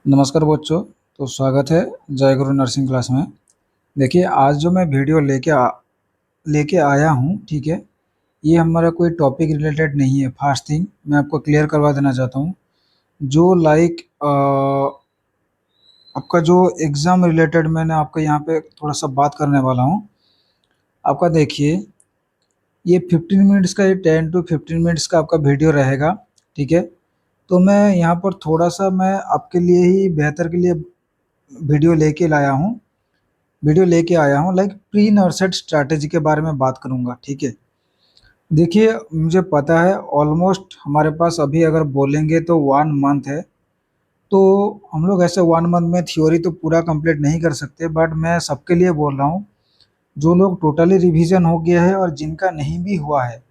नमस्कार बच्चों। तो स्वागत है जय गुरु नर्सिंग क्लास में। देखिए, आज जो मैं वीडियो लेके आया हूँ, ठीक है, ये हमारा कोई टॉपिक रिलेटेड नहीं है। फर्स्ट थिंग मैं आपको क्लियर करवा देना चाहता हूँ, जो आपका जो एग्ज़ाम रिलेटेड मैंने आपका यहाँ पे थोड़ा सा बात करने वाला हूँ। आपका देखिए, ये 15 मिनट्स का, ये 10 टू 15 मिनट्स का आपका वीडियो रहेगा, ठीक है। तो मैं यहाँ पर थोड़ा सा मैं आपके लिए ही बेहतर के लिए वीडियो लेके लाया हूँ वीडियो लेके आया हूँ, लाइक प्री नर्सेट स्ट्रैटेजी के बारे में बात करूँगा, ठीक है। देखिए, मुझे पता है ऑलमोस्ट हमारे पास अभी अगर बोलेंगे तो 1 मंथ है। तो हम लोग ऐसे 1 मंथ में थ्योरी तो पूरा कंप्लीट नहीं कर सकते, बट मैं सबके लिए बोल रहा हूँ, जो लोग टोटली रिवीजन हो गया है और जिनका नहीं भी हुआ है,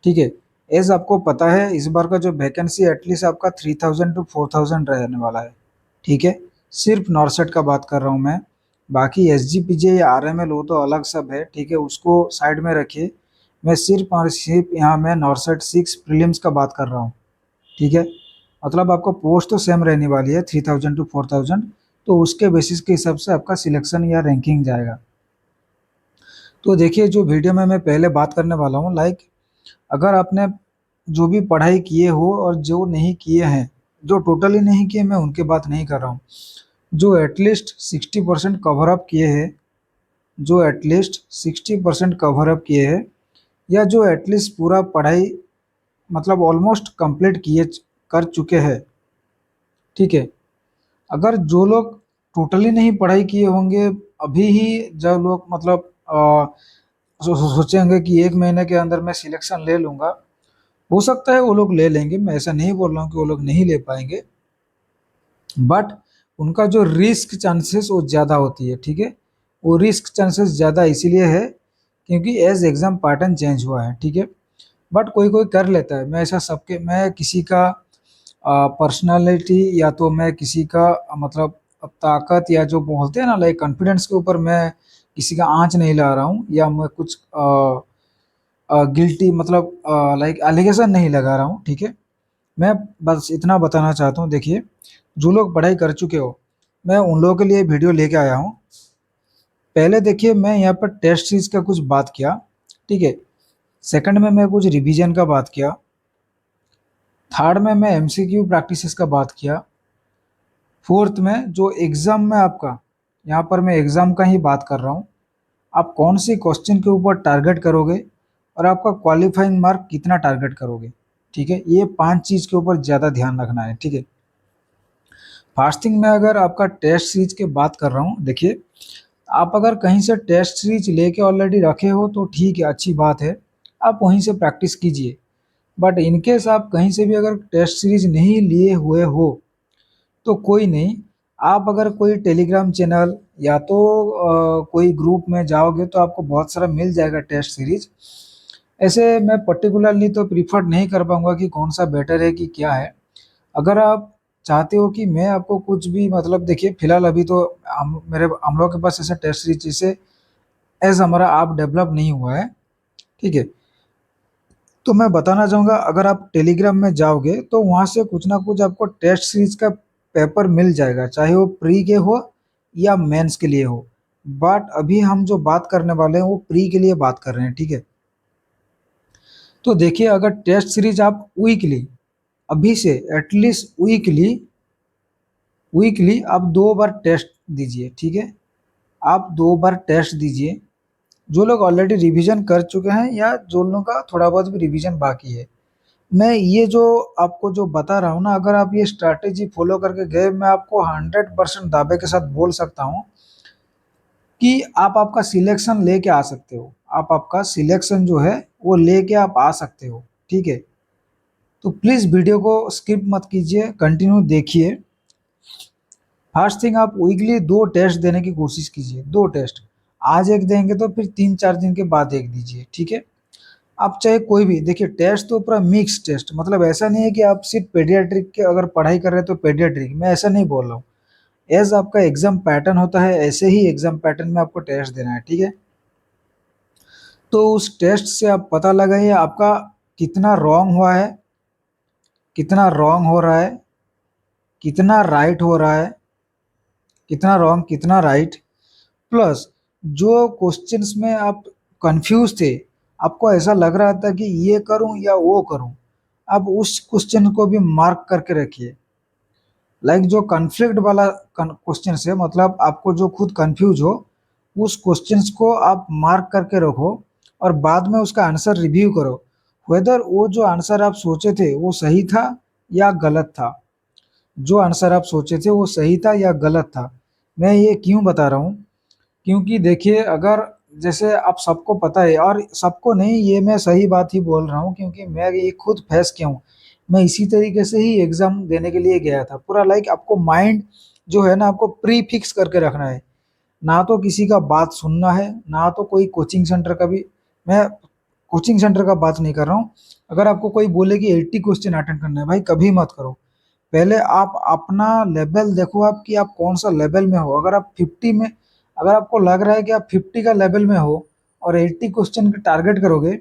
ठीक है। एज आपको पता है, इस बार का जो वैकेंसी एटलीस्ट आपका 3000 टू 4000 रहने वाला है, ठीक है। सिर्फ नॉर्सेट का बात कर रहा हूँ मैं। बाकी एस जी पी जे या आर एम एल वो तो अलग सब है, ठीक है, उसको साइड में रखिए। मैं सिर्फ और सिर्फ यहाँ मैं नॉर्सेट 6 प्रीलिम्स का बात कर रहा हूँ, ठीक है। मतलब आपको पोस्ट तो सेम रहने वाली है, 3000 टू 4000। तो उसके बेसिस के हिसाब से आपका सिलेक्शन या रैंकिंग जाएगा। तो देखिए, जो वीडियो में मैं पहले बात करने वाला हूँ, लाइक अगर आपने जो भी पढ़ाई किए हो और जो नहीं किए हैं, जो टोटली नहीं किए, मैं उनकी बात नहीं कर रहा हूँ। जो एटलीस्ट 60% कवर अप किए हैं, जो एटलीस्ट 60% कवर अप किए हैं, या जो एटलीस्ट पूरा पढ़ाई मतलब ऑलमोस्ट कंप्लीट किए कर चुके हैं, ठीक है। अगर जो लोग टोटली नहीं पढ़ाई किए होंगे, अभी ही जो लोग मतलब सोचेंगे कि 1 महीने के अंदर मैं सिलेक्शन ले लूँगा, हो सकता है वो लोग ले लेंगे। मैं ऐसा नहीं बोल रहा हूँ कि वो लोग नहीं ले पाएंगे, बट उनका जो रिस्क चांसेस वो ज़्यादा होती है, ठीक है। वो रिस्क चांसेस ज़्यादा इसीलिए है क्योंकि एज एग्ज़ाम पैटर्न चेंज हुआ है, ठीक है। बट कोई कोई कर लेता है। मैं किसी का पर्सनालिटी या तो मैं किसी का मतलब ताकत या जो बोलते हैं ना, लाइक कॉन्फिडेंस के ऊपर मैं किसी का आँच नहीं ला रहा हूँ, या मैं कुछ गिल्टी मतलब लाइक एलिगेशन नहीं लगा रहा हूँ, ठीक है। मैं बस इतना बताना चाहता हूँ। देखिए, जो लोग पढ़ाई कर चुके हो, मैं उन लोगों के लिए वीडियो लेके आया हूँ। पहले देखिए, मैं यहाँ पर टेस्ट सीरीज का कुछ बात किया, ठीक है। सेकंड में मैं कुछ रिवीजन का बात किया। थर्ड में मैं एमसीक्यू प्रैक्टिसेस का बात किया। फोर्थ में जो एग्ज़ाम में आपका, यहाँ पर मैं एग्ज़ाम का ही बात कर रहा हूँ, आप कौन सी क्वेश्चन के ऊपर टारगेट करोगे और आपका क्वालिफाइंग मार्क कितना टारगेट करोगे, ठीक है। ये 5 चीज़ के ऊपर ज़्यादा ध्यान रखना है, ठीक है। फास्टिंग में अगर आपका टेस्ट सीरीज की बात कर रहा हूँ, देखिए, आप अगर कहीं से टेस्ट सीरीज लेके ऑलरेडी रखे हो तो ठीक है, अच्छी बात है, आप वहीं से प्रैक्टिस कीजिए। बट इनकेस आप कहीं से भी अगर टेस्ट सीरीज नहीं लिए हुए हो तो कोई नहीं, आप अगर कोई टेलीग्राम चैनल या तो कोई ग्रुप में जाओगे तो आपको बहुत सारा मिल जाएगा टेस्ट सीरीज। ऐसे मैं पर्टिकुलरली तो प्रीफर नहीं कर पाऊंगा कि कौन सा बेटर है कि क्या है। अगर आप चाहते हो कि मैं आपको कुछ भी मतलब, देखिए फिलहाल अभी तो हम लोग के पास ऐसे टेस्ट सीरीज जैसे एज हमारा आप डेवलप नहीं हुआ है, ठीक है। तो मैं बताना चाहूँगा, अगर आप टेलीग्राम में जाओगे तो वहाँ से कुछ ना कुछ आपको टेस्ट सीरीज का पेपर मिल जाएगा, चाहे वो प्री के हो या मेंस के लिए हो। बट अभी हम जो बात करने वाले हैं वो प्री के लिए बात कर रहे हैं, ठीक है। तो देखिए, अगर टेस्ट सीरीज आप वीकली, अभी से एटलीस्ट वीकली आप 2 बार टेस्ट दीजिए, ठीक है। आप 2 बार टेस्ट दीजिए। जो लोग ऑलरेडी रिवीजन कर चुके हैं या जो लोगों का थोड़ा बहुत भी रिवीजन बाकी है, मैं ये जो आपको जो बता रहा हूँ ना, अगर आप ये स्ट्रैटेजी फॉलो करके गए, मैं आपको 100% दावे के साथ बोल सकता हूँ कि आप आपका सिलेक्शन लेके आ सकते हो। आप आपका सिलेक्शन जो है वो लेके आप आ सकते हो, ठीक है। तो प्लीज़ वीडियो को स्किप मत कीजिए, कंटिन्यू देखिए। फर्स्ट थिंग, आप वीकली 2 टेस्ट देने की कोशिश कीजिए। 2 टेस्ट, आज एक देंगे तो फिर 3-4 दिन के बाद एक दीजिए, ठीक है। आप चाहे कोई भी देखिए, टेस्ट तो पूरा मिक्स टेस्ट, मतलब ऐसा नहीं है कि आप सिर्फ पेडियाट्रिक के अगर पढ़ाई कर रहे हैं तो पेडियाट्रिक, मैं ऐसा नहीं बोल रहा हूँ। एज आपका एग्जाम पैटर्न होता है, ऐसे ही एग्जाम पैटर्न में आपको टेस्ट देना है, ठीक है। तो उस टेस्ट से आप पता लगाइए आपका कितना रॉन्ग हुआ है, कितना रॉन्ग हो रहा है, कितना राइट हो रहा है, कितना रॉन्ग, कितना राइट, प्लस जो क्वेश्चंस में आप कंफ्यूज थे, आपको ऐसा लग रहा था कि ये करूं या वो करूं, आप उस क्वेश्चन को भी मार्क करके रखिए। लाइक जो कॉन्फ्लिक्ट वाला क्वेश्चन है, मतलब आपको जो खुद कंफ्यूज हो, उस क्वेश्चंस को आप मार्क करके रखो और बाद में उसका आंसर रिव्यू करो, वेदर वो जो आंसर आप सोचे थे वो सही था या गलत था। जो आंसर आप सोचे थे वो सही था या गलत था। मैं ये क्यों बता रहा हूँ, क्योंकि देखिए अगर जैसे आप सबको पता है, और सबको नहीं, ये मैं सही बात ही बोल रहा हूँ क्योंकि मैं ये खुद फेस किया हूँ। मैं इसी तरीके से ही एग्जाम देने के लिए गया था। पूरा लाइक आपको माइंड जो है ना, आपको प्री फिक्स करके रखना है। ना तो किसी का बात सुनना है, ना तो कोई कोचिंग सेंटर का भी। मैं कोचिंग सेंटर का बात नहीं कर रहा हूँ। अगर आपको कोई बोले कि 80 क्वेश्चन अटेंड करना है, भाई कभी मत करो। पहले आप अपना लेवल देखो, आप कि आप कौन सा लेवल में हो। अगर आप 50 में, अगर आपको लग रहा है कि आप 50 का लेवल में हो और 80 क्वेश्चन का टारगेट करोगे,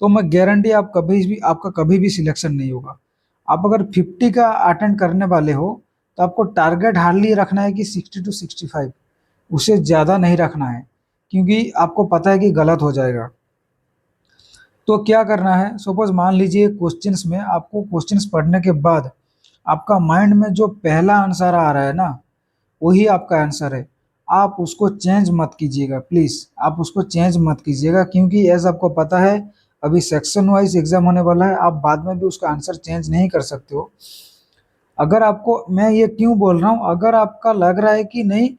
तो मैं गारंटी आप कभी भी, आपका कभी भी सिलेक्शन नहीं होगा। आप अगर 50 का अटेंड करने वाले हो, तो आपको टारगेट हार्डली रखना है कि 60 टू 65, उससे ज़्यादा नहीं रखना है, क्योंकि आपको पता है कि गलत हो जाएगा। तो क्या करना है, सपोज मान लीजिए क्वेश्चंस में, आपको क्वेश्चंस पढ़ने के बाद आपका माइंड में जो पहला आंसर आ रहा है ना, वही आपका आंसर है। आप उसको चेंज मत कीजिएगा प्लीज़, आप उसको चेंज मत कीजिएगा, क्योंकि एज आपको पता है अभी सेक्शन वाइज एग्जाम होने वाला है, आप बाद में भी उसका आंसर चेंज नहीं कर सकते हो। अगर आपको, मैं ये क्यों बोल रहा हूँ, अगर आपका लग रहा है कि नहीं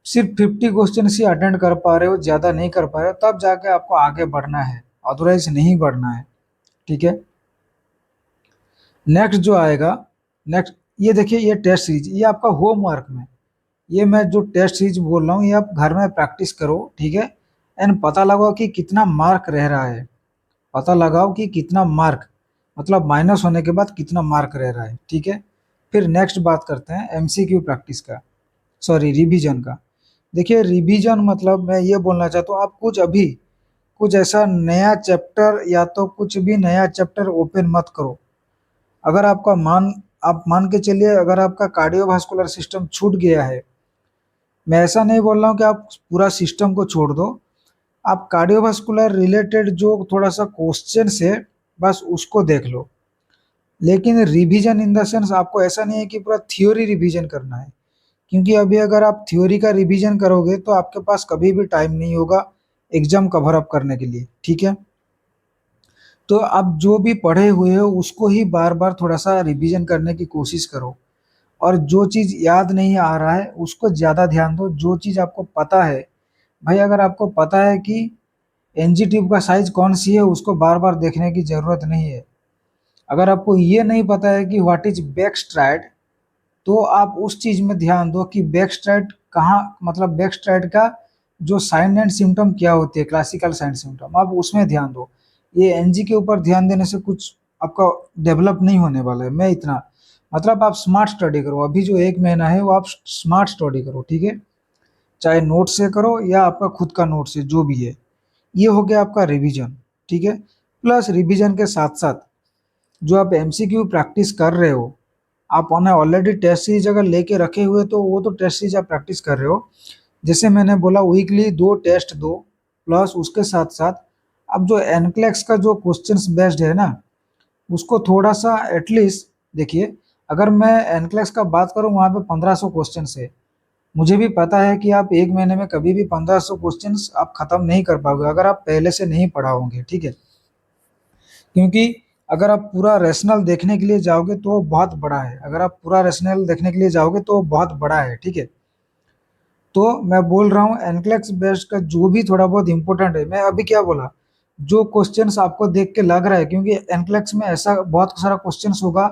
सिर्फ 50 क्वेश्चन ही अटेंड कर पा रहे हो, ज़्यादा नहीं कर पा रहे हो, तब जाके आपको आगे बढ़ना है, अदरवाइज नहीं बढ़ना है। ठीक है। नेक्स्ट जो आएगा, नेक्स्ट ये देखिए, ये टेस्ट सीरीज, ये आपका होमवर्क में, ये मैं जो टेस्ट सीरीज बोल रहा हूँ, ये आप घर में प्रैक्टिस करो। ठीक है। एंड पता लगाओ कि कितना मार्क रह रहा है। पता लगाओ कि कितना मार्क, मतलब माइनस होने के बाद कितना मार्क रह रहा है। ठीक है। फिर नेक्स्ट बात करते हैं एमसीक्यू प्रैक्टिस का, सॉरी रिवीजन का। देखिए रिवीजन मतलब मैं ये बोलना चाहता हूँ, आप कुछ अभी कुछ ऐसा नया चैप्टर या तो कुछ भी नया चैप्टर ओपन मत करो। अगर आपका आप मान के चलिए, अगर आपका कार्डियोवास्कुलर सिस्टम छूट गया है, मैं ऐसा नहीं बोल रहा हूँ कि आप पूरा सिस्टम को छोड़ दो। आप कार्डियोवास्कुलर रिलेटेड जो थोड़ा सा क्वेश्चन है, बस उसको देख लो। लेकिन रिवीजन इन द सेंस, आपको ऐसा नहीं है कि पूरा थ्योरी रिवीजन करना है, क्योंकि अभी अगर आप थ्योरी का रिवीजन करोगे तो आपके पास कभी भी टाइम नहीं होगा एग्जाम कवर अप करने के लिए। ठीक है। तो आप जो भी पढ़े हुए हो उसको ही बार बार थोड़ा सा रिवीजन करने की कोशिश करो। और जो चीज़ याद नहीं आ रहा है उसको ज़्यादा ध्यान दो। जो चीज़ आपको पता है, भाई अगर आपको पता है कि एनजी ट्यूब का साइज कौन सी है, उसको बार बार देखने की ज़रूरत नहीं है। अगर आपको ये नहीं पता है कि व्हाट इज बैक स्ट्राइड, तो आप उस चीज़ में ध्यान दो कि बैक स्ट्राइड कहाँ, मतलब बैक स्ट्राइड का जो साइन एंड सिम्टम क्या होती है, क्लासिकल साइन सिम्टम, आप उसमें ध्यान दो। ये एनजी के ऊपर ध्यान देने से कुछ आपका डेवलप नहीं होने वाला है। मैं इतना, मतलब आप स्मार्ट स्टडी करो, अभी जो 1 महीना है वो आप स्मार्ट स्टडी करो। ठीक है। चाहे नोट से करो या आपका खुद का नोट से, जो भी है। ये हो गया आपका रिवीजन। ठीक है। प्लस रिवीजन के साथ साथ जो आप एमसीक्यू प्रैक्टिस कर रहे हो, आप उन्हें ऑलरेडी टेस्ट सीरीज अगर लेके रखे हुए, तो वो तो टेस्ट सीरीज आप प्रैक्टिस कर रहे हो। जैसे मैंने बोला वीकली 2 टेस्ट दो, प्लस उसके साथ साथ अब जो एनक्लेक्स का जो क्वेश्चंस बेस्ड है ना, उसको थोड़ा सा एटलीस्ट देखिए। अगर मैं एनक्लेक्स का बात करूँ, वहाँ पे 1500 क्वेश्चन है। मुझे भी पता है कि आप 1 महीने में कभी भी 1500 क्वेश्चंस आप खत्म नहीं कर पाओगे अगर आप पहले से नहीं पढ़ा होंगे। ठीक है। क्योंकि अगर आप पूरा रैशनल देखने के लिए जाओगे तो वो बहुत बड़ा है, अगर आप पूरा रैशनल देखने के लिए जाओगे तो वो बहुत बड़ा है। ठीक है। तो मैं बोल रहा हूँ एनक्लेक्स बेस्ड का जो भी थोड़ा बहुत इंपॉर्टेंट है, मैं अभी क्या बोला, जो क्वेश्चंस आपको देख के लग रहा है, क्योंकि एनक्लेक्स में ऐसा बहुत सारा क्वेश्चंस होगा,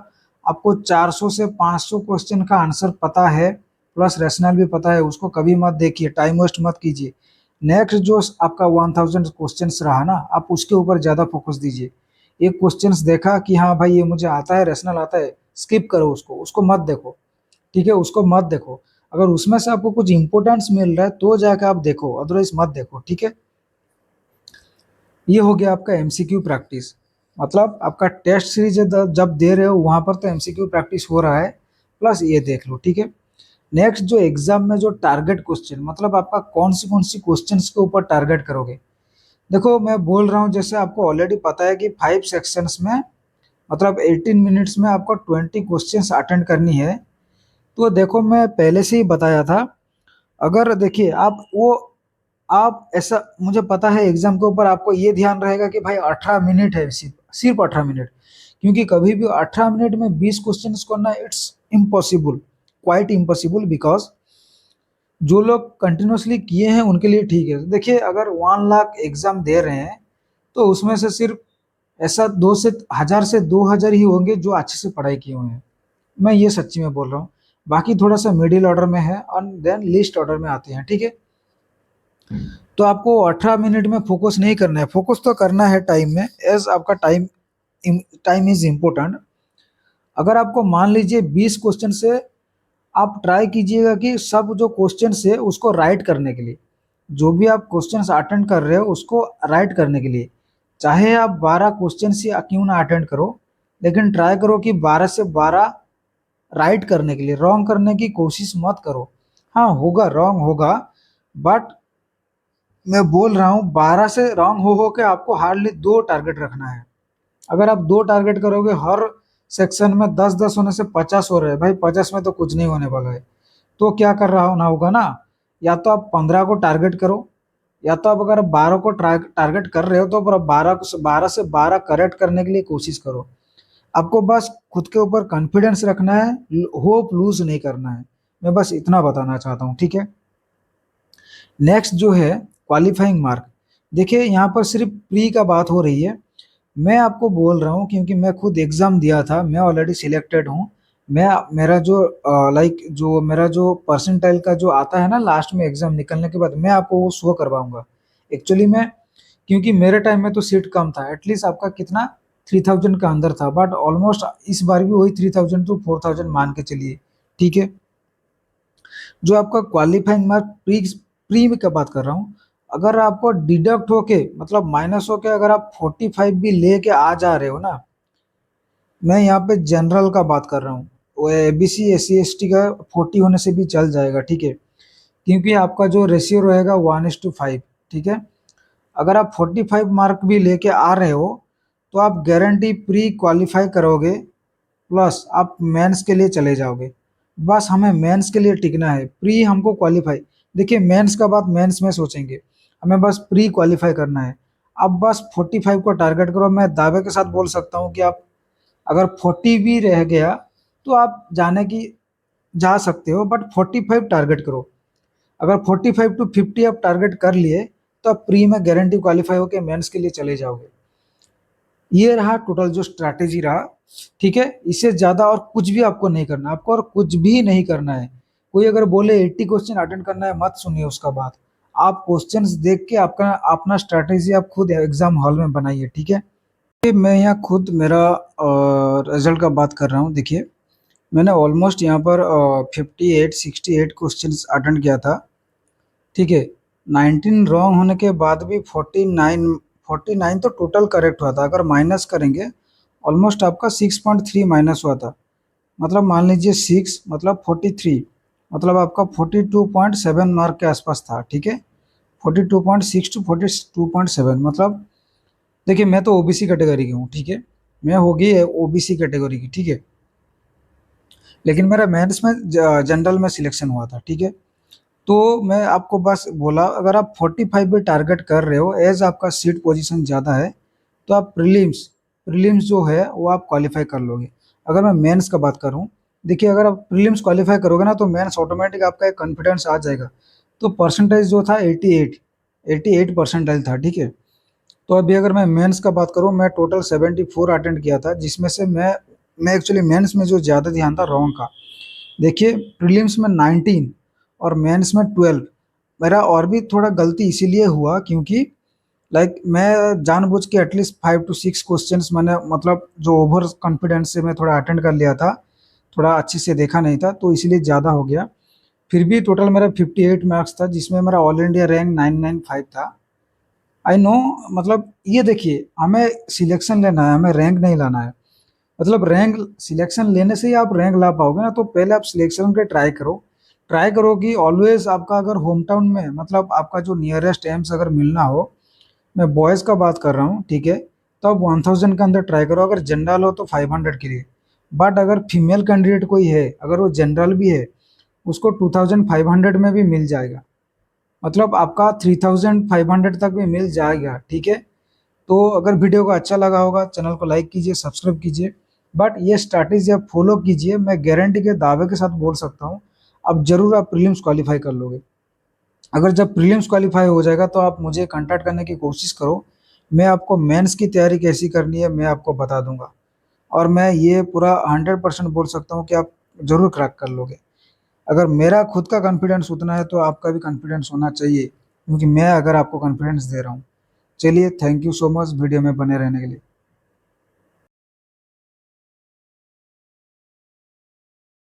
आपको 400 से 500 क्वेश्चन का आंसर पता है, प्लस रैशनल भी पता है, उसको कभी मत देखिए, टाइम वेस्ट मत कीजिए। नेक्स्ट जो आपका 1000 क्वेश्चंस रहा ना, आप उसके ऊपर ज़्यादा फोकस दीजिए। एक क्वेश्चंस देखा कि हाँ भाई ये मुझे आता है, रैशनल आता है, स्किप करो उसको, उसको मत देखो। ठीक है, उसको मत देखो। अगर उसमें से आपको कुछ इंपॉर्टेंस मिल रहा है तो जाके आप देखो, अदरवाइज मत देखो। ठीक है। ये हो गया आपका एमसीक्यू प्रैक्टिस। मतलब आपका टेस्ट सीरीज जब दे रहे हो वहां पर तो एमसीक्यू प्रैक्टिस हो रहा है, प्लस ये देख लो, ठीक है। नेक्स्ट जो एग्जाम में जो टारगेट क्वेश्चन, मतलब आपका कौन सी क्वेश्चंस के ऊपर टारगेट करोगे। देखो मैं बोल रहा हूँ, जैसे आपको ऑलरेडी पता है कि 5 सेक्शंस में मतलब 18 मिनट्स में आपको 20 क्वेश्चंस अटेंड करनी है। तो देखो मैं पहले से ही बताया था, अगर देखिए आप ऐसा, मुझे पता है एग्जाम के ऊपर आपको ये ध्यान रहेगा कि भाई 18 मिनट है, सिर्फ 18 मिनट, क्योंकि कभी भी 18 मिनट में 20 क्वेश्चंस करना it's impossible, quite impossible, because जो लोग कंटिन्यूअसली किए हैं उनके लिए ठीक है। देखिए अगर 1 लाख एग्जाम दे रहे हैं तो उसमें से सिर्फ ऐसा 2 से 1000 ही होंगे जो अच्छे से पढ़ाई किए हुए हैं। मैं ये सच्ची में बोल रहा हूँ। बाकी थोड़ा सा मिडिल ऑर्डर में है और देन लिस्ट ऑर्डर में आते हैं, ठीक है। तो आपको 18 मिनट में फोकस नहीं करना है, फोकस तो करना है टाइम में, एज आपका टाइम इज इम्पोर्टेंट। अगर आपको मान लीजिए 20 क्वेश्चन से, आप ट्राई कीजिएगा कि सब जो क्वेश्चन है उसको राइट करने के लिए, जो भी आप क्वेश्चन अटेंड कर रहे हो उसको राइट करने के लिए, चाहे आप 12 क्वेश्चन ही क्यों ना अटेंड करो, लेकिन ट्राई करो कि 12 से 12 राइट करने के लिए, रॉन्ग करने की कोशिश मत करो। हाँ होगा, रॉन्ग होगा, बट मैं बोल रहा हूँ 12 से रॉन्ग हो के आपको हार्डली 2 टारगेट रखना है। अगर आप 2 टारगेट करोगे हर सेक्शन में 10-10 होने से 50 हो रहे हैं भाई, 50 में तो कुछ नहीं होने वाला है। तो क्या कर रहा होना होगा ना, या तो आप 15 को टारगेट करो, या तो आप अगर 12 को टारगेट कर रहे हो तो 12 से 12 करेक्ट करने के लिए कोशिश करो। आपको बस खुद के ऊपर कॉन्फिडेंस रखना है, होप लूज नहीं करना है। मैं बस इतना बताना चाहता हूँ, ठीक है। नेक्स्ट जो है क्वालिफाइंग मार्क, देखिए यहाँ पर सिर्फ प्री का बात हो रही है। मैं आपको बोल रहा हूँ क्योंकि मैं खुद एग्जाम दिया था, मैं ऑलरेडी सिलेक्टेड हूँ। मैं मेरा जो जो मेरा जो परसेंटाइल का जो आता है ना लास्ट में एग्जाम निकलने के बाद, मैं आपको वो शो करवाऊंगा। एक्चुअली मैं, क्योंकि मेरे टाइम में तो सीट कम था, एटलीस्ट आपका कितना 3000 का अंदर था, बट ऑलमोस्ट इस बार भी वही 3000 टू 4000 मान के चलिए, ठीक है। जो आपका क्वालिफाइंग मार्क प्री प्री में का बात कर रहा हूँ, अगर आपको डिडक्ट होके मतलब माइनस होके अगर आप 45 भी लेके आ जा रहे हो ना, मैं यहाँ पे जनरल का बात कर रहा हूँ, वो एबीसी SC ST का 40 होने से भी चल जाएगा, ठीक है। क्योंकि आपका जो रेशियो रहेगा 1:5, ठीक है। अगर आप 45 मार्क भी लेके आ रहे हो तो आप गारंटी प्री क्वालिफाई करोगे, प्लस आप मेंस के लिए चले जाओगे। बस हमें मेंस के लिए टिकना है, प्री हमको क्वालिफाई, देखिए मेंस का बात मेंस में सोचेंगे, हमें बस प्री क्वालिफाई करना है। अब बस 45 को टारगेट करो, मैं दावे के साथ बोल सकता हूँ कि आप अगर 40 भी रह गया तो आप जाने की जा सकते हो, बट 45 टारगेट करो। अगर 45 टू 50 आप टारगेट कर लिए तो आप प्री में गारंटी क्वालिफाई होकर मेंस के लिए चले जाओगे। ये रहा टोटल जो स्ट्रैटेजी रहा, ठीक है। इससे ज्यादा और कुछ भी आपको नहीं करना, आपको और कुछ भी नहीं करना है। कोई अगर बोले 80 क्वेश्चन अटेंड करना है, मत सुनिए उसका बात। आप क्वेश्चंस देख के आपका अपना स्ट्रैटेजी आप खुद एग्जाम हॉल में बनाइए, ठीक है। मैं यहाँ खुद मेरा रिजल्ट का बात कर रहा हूँ। देखिए मैंने ऑलमोस्ट यहाँ पर 58-68 क्वेश्चन अटेंड किया था, ठीक है। 19 रॉन्ग होने के बाद भी 49 तो टोटल करेक्ट हुआ था। अगर माइनस करेंगे ऑलमोस्ट आपका 6.3 माइनस हुआ था, मतलब मान लीजिए 6 मतलब 43, मतलब आपका 42.7 मार्क के आसपास था, ठीक है। 42.6 टू 42.7, मतलब देखिए मैं तो ओबीसी कैटेगरी की हूँ, ठीक है। मैं होगी ओबीसी कैटेगरी की, ठीक है। लेकिन मेरा मेंस में जनरल में सिलेक्शन हुआ था, ठीक है। तो मैं आपको बस बोला, अगर आप 45 भी टारगेट कर रहे हो, एज आपका सीट पोजीशन ज़्यादा है, तो आप प्रीलिम्स प्रीलिम्स जो है वो आप क्वालिफाई कर लोगे। अगर मैं मेंस का बात करूं, देखिए अगर आप प्रीलिम्स क्वालिफाई करोगे ना तो मेंस ऑटोमेटिक आपका एक कॉन्फिडेंस आ जाएगा। तो परसेंटेज जो था 88 परसेंटाइल था, ठीक है। तो अभी अगर मैं मेंस का बात करूं, मैं टोटल 74 अटेंड किया था, जिसमें से मैं एक्चुअली मेंस में जो ज़्यादा ध्यान था रॉन्ग का। देखिए प्रीलिम्स में 19 और मेंस में 12, मेरा और भी थोड़ा गलती इसीलिए हुआ क्योंकि मैं जानबूझ के एटलीस्ट 5 to 6 क्वेश्चंस मैंने मतलब जो ओवर कॉन्फिडेंस से मैं थोड़ा अटेंड कर लिया था, थोड़ा अच्छे से देखा नहीं था, तो इसीलिए ज़्यादा हो गया। फिर भी टोटल मेरा 58 मार्क्स था, जिसमें मेरा ऑल इंडिया रैंक 995 था। आई नो, मतलब ये देखिए हमें सिलेक्शन लेना है, हमें रैंक नहीं लाना है। मतलब रैंक सिलेक्शन लेने से ही आप रैंक ला पाओगे ना, तो पहले आप सिलेक्शन के ट्राई करो कि ऑलवेज आपका अगर होम टाउन में मतलब आपका जो नियरेस्ट एम्स अगर मिलना हो, मैं बॉयज़ का बात कर रहा हूँ, ठीक है, तो आप 1000 के अंदर ट्राई करो, अगर जनरल हो तो 500 के लिए। बट अगर फीमेल कैंडिडेट कोई है, अगर वो जनरल भी है, उसको 2500 में भी मिल जाएगा, मतलब आपका 3500 तक भी मिल जाएगा, ठीक है। तो अगर वीडियो को अच्छा लगा होगा, चैनल को लाइक कीजिए, सब्सक्राइब कीजिए, बट ये स्ट्रैटेजी आप फॉलो कीजिए, मैं गारंटी के दावे के साथ बोल सकता हूँ, अब जरूर आप प्रीलिम्स क्वालिफाई कर लोगे। अगर जब प्रीलिम्स क्वालिफाई हो जाएगा तो आप मुझे कांटेक्ट करने की कोशिश करो, मैं आपको मेंस की तैयारी कैसी करनी है मैं आपको बता दूंगा, और मैं ये पूरा 100% बोल सकता हूँ कि आप जरूर क्रैक कर लोगे। अगर मेरा खुद का कॉन्फिडेंस उतना है तो आपका भी कॉन्फिडेंस होना चाहिए, क्योंकि मैं अगर आपको कॉन्फिडेंस दे रहा हूँ। चलिए, thank you so much video में बने रहने के लिए।